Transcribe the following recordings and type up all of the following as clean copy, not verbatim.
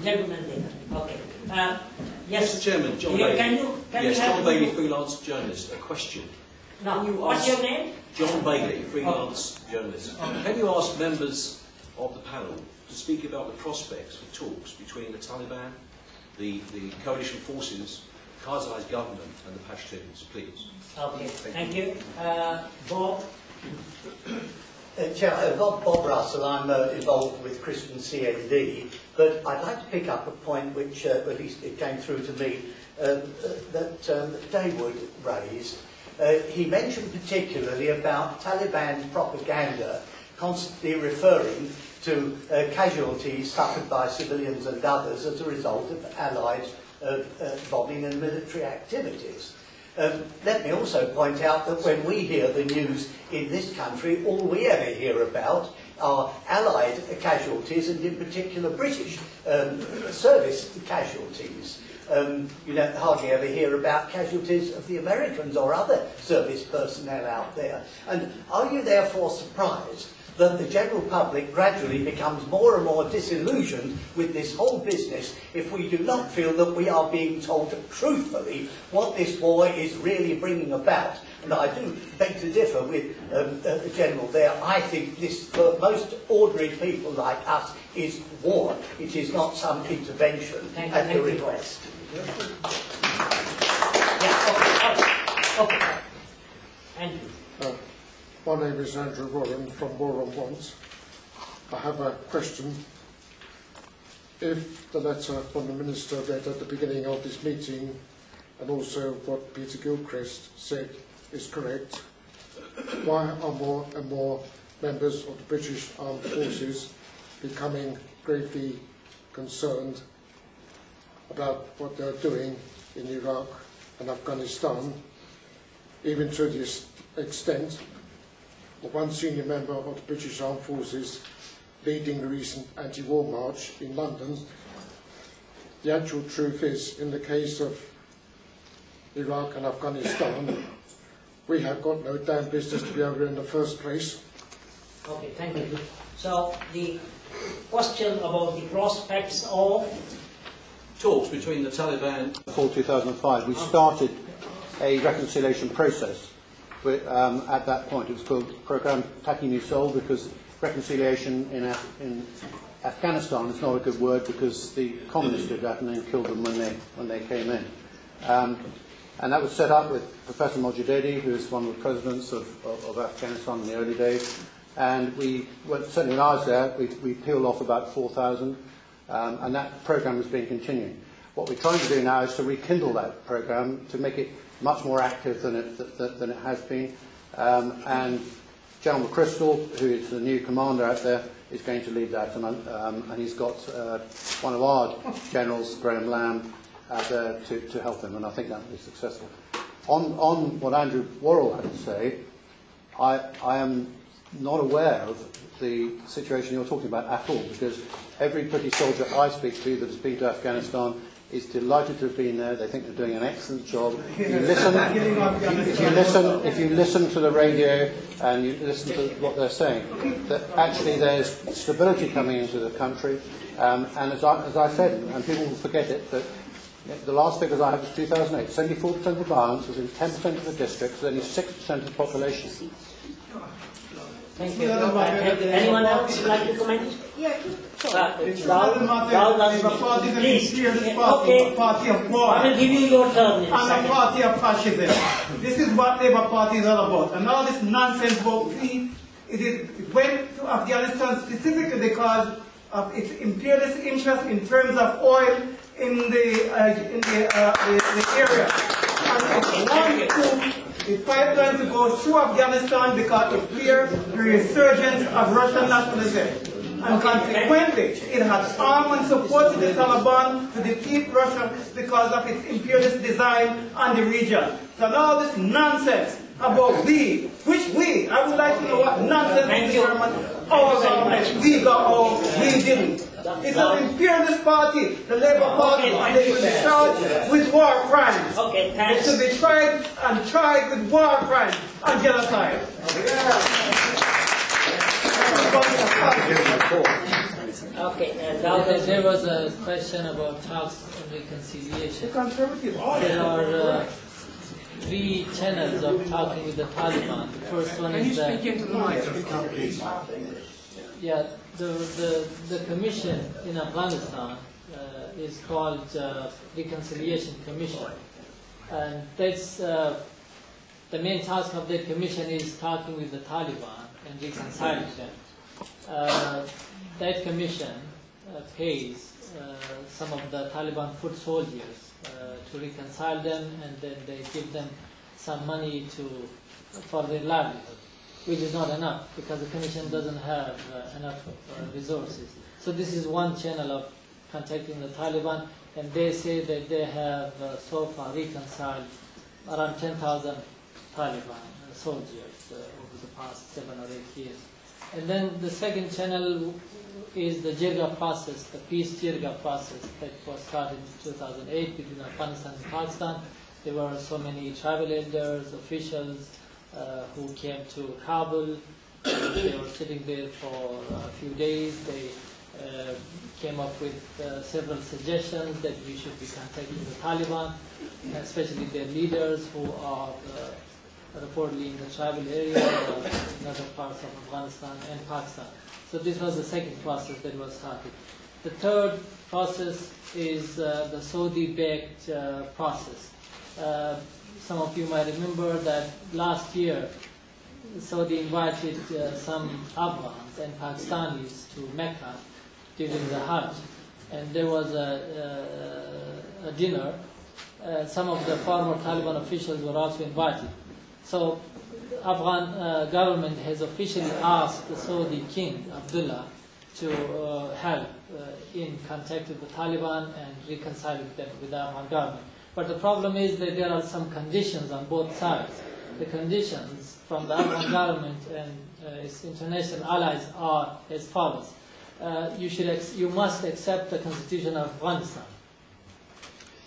gentleman there. Okay. Yes. Mr. Chairman, John Bailey. John Bailey, freelance journalist. A question. No. What's your name? John Bailey, freelance journalist. Can you ask members of the panel to speak about the prospects for talks between the Taliban, the coalition forces, Karzai's government and the Pashtuns, please? Okay, thank you. Bob? Chair, Bob Russell, I'm involved with Christian CND, but I'd like to pick up a point which, at least it came through to me, that Dawood raised. He mentioned particularly about Taliban propaganda constantly referring to casualties suffered by civilians and others as a result of Allied bombing and military activities. Let me also point out that when we hear the news in this country, all we ever hear about are Allied casualties and in particular British service casualties. You don't hardly ever hear about casualties of the Americans or other service personnel out there. And are you therefore surprised that the general public gradually becomes more and more disillusioned with this whole business if we do not feel that we are being told truthfully what this war is really bringing about? And I do beg to differ with the General there. I think this, for most ordinary people like us, is war. It is not some intervention at the request. Okay. Thank you. My name is Andrew Warren from Warren-Wants. I have a question. If the letter from the Minister read at the beginning of this meeting and also what Peter Gilchrist said is correct, why are more and more members of the British Armed Forces becoming gravely concerned about what they're doing in Iraq and Afghanistan, even to this extent of one senior member of the British Armed Forces leading the recent anti-war march in London? The actual truth is, in the case of Iraq and Afghanistan, we have got no damn business to be over in the first place. Okay, thank you. So the question about the prospects of talks between the Taliban. Before 2005, we started a reconciliation process. At that point, it was called Programme Taki Musol, because reconciliation in Afghanistan is not a good word because the communists did that and then killed them when they came in. And that was set up with Professor Mojadedi, who is one of the presidents of Afghanistan in the early days. And we, certainly when I was there, we peeled off about 4,000, and that programme has been continuing. What we're trying to do now is to rekindle that programme, to make it much more active than it has been. And General McChrystal, who is the new commander out there, is going to lead that. And he's got one of our generals, Graham Lamb, out there to help him, and I think that will be successful. On what Andrew Worrell had to say, I am not aware of the situation you're talking about at all, because every British soldier I speak to that has been to Afghanistan is delighted to have been there. They think they're doing an excellent job. If you listen to the radio and you listen to what they're saying, that actually there's stability coming into the country. And as I said, and people will forget it, but the last figures I have is 2008. 74% of the violence was in 10% of the districts, only 6% of the population. Thank you. Anyone else would like to comment? Yeah. Please. Okay. Party of war. I will give you your turn. And a party of fascism. This is what Labour Party is all about. And all this nonsense about it went to Afghanistan specifically because of its imperialist interest in terms of oil in the area. And it wants the pipeline to go through Afghanistan because it fears the resurgence of Russian nationalism. And consequently, it has armed and supported the Taliban to defeat Russia because of its imperialist design on the region. So now this nonsense about we, I would like to know what nonsense is German, our government, we got all, we didn't. It's an imperialist party, the Labour Party, and they should be charged with war crimes. They should be tried with war crimes and genocide. Okay, There was a question about talks and reconciliation. There are 3 channels of talking with the Taliban. The first one is that the commission in Afghanistan is called Reconciliation Commission, and that's the main task of that commission is talking with the Taliban and reconciling them. That commission pays some of the Taliban foot soldiers to reconcile them, and then they give them some money for their livelihood, which is not enough because the commission doesn't have enough resources. So this is one channel of contacting the Taliban, and they say that they have so far reconciled around 10,000 Taliban soldiers over the past 7 or 8 years. And then the second channel is the Jirga process, the peace Jirga process that was started in 2008 between Afghanistan and Pakistan. There were so many tribal elders, officials who came to Kabul. They were sitting there for a few days. They came up with several suggestions that we should be contacting the Taliban, especially their leaders who are reportedly in the tribal area in other parts of Afghanistan and Pakistan. So this was the second process that was started. The third process is the Saudi-backed process. Some of you might remember that last year Saudi invited some Afghans and Pakistanis to Mecca during the Hajj, and there was a dinner. Some of the former Taliban officials were also invited. So the Afghan government has officially asked the Saudi king, Abdullah, to help in contact with the Taliban and reconciling them with the Afghan government. But the problem is that there are some conditions on both sides. The conditions from the Afghan government and its international allies are as follows. You must accept the constitution of Afghanistan.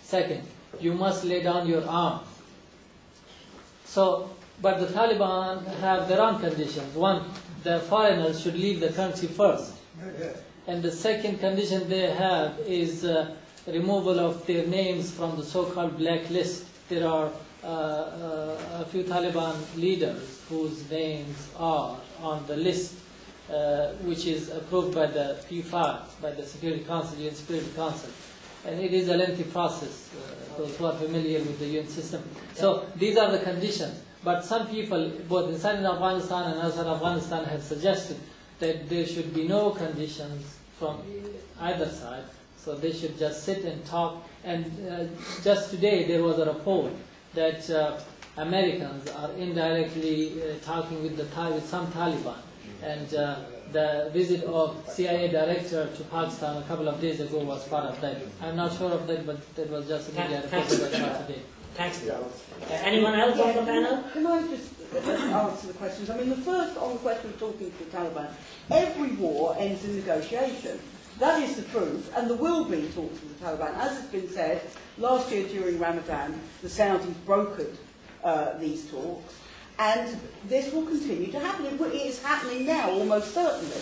Second, you must lay down your arms. So, but the Taliban have their own conditions. One, the foreigners should leave the country first. And the second condition they have is removal of their names from the so-called blacklist. There are a few Taliban leaders whose names are on the list, which is approved by the P5, by the Security Council, UN Security Council. And it is a lengthy process, those who are familiar with the UN system. So these are the conditions. But some people, both inside Afghanistan and outside Afghanistan, have suggested that there should be no conditions from either side. So they should just sit and talk. And just today there was a report that Americans are indirectly talking with some Taliban. And the visit of CIA director to Pakistan a couple of days ago was part of that. I'm not sure of that, but that was just a media report that I saw today. Thanks. Anyone else on the panel? Can I just answer the questions? I mean, the first on the question of talking to the Taliban, every war ends in negotiation. That is the truth, and there will be talks with the Taliban. As has been said, last year during Ramadan, the Saudis brokered these talks, and this will continue to happen. It is happening now, almost certainly,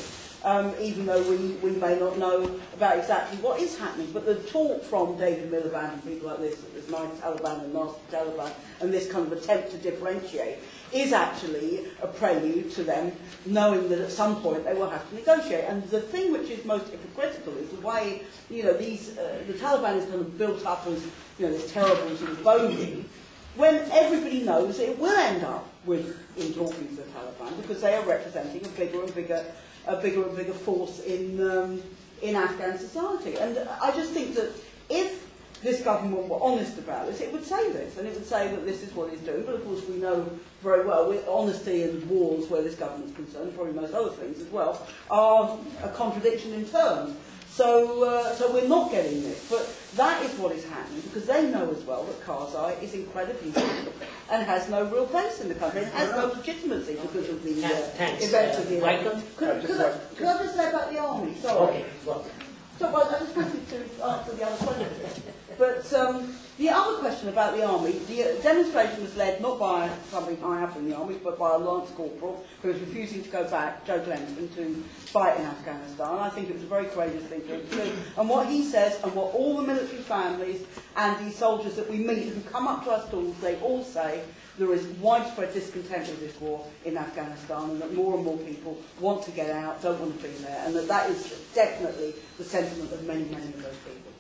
even though we may not know about exactly what is happening. But the talk from David Miliband and people like this, that there's 9 Taliban and Master Taliban, and this kind of attempt to differentiate, is actually a prelude to them knowing that at some point they will have to negotiate. And the thing which is most hypocritical is the way, the Taliban is kind of built up as, this terrible sort of bogey, when everybody knows it will end up in talking to the Taliban, because they are representing a bigger and bigger force in Afghan society. And I just think that if this government were honest about this, it would say this, and it would say that this is what it's doing. But of course we know very well, with honesty and wars where this government is concerned, probably most other things as well, are a contradiction in terms. So we're not getting this, but that is what is happening, because they know as well that Karzai is incredibly weak and has no real place in the country, and has no legitimacy because of the events of the election. Could I just say about the army? Sorry. Okay. Well. So I just wanted to answer the other question. But The other question about the army, the demonstration was led not by something I have in the army, but by a Lance Corporal who was refusing to go back, Joe Glenton, to fight in Afghanistan. I think it was a very courageous thing for him to do. And what he says, and what all the military families and the soldiers that we meet who come up to our stalls, they all say, there is widespread discontent with this war in Afghanistan, and that more and more people want to get out, don't want to be there, and that is definitely the sentiment of many, many of those people.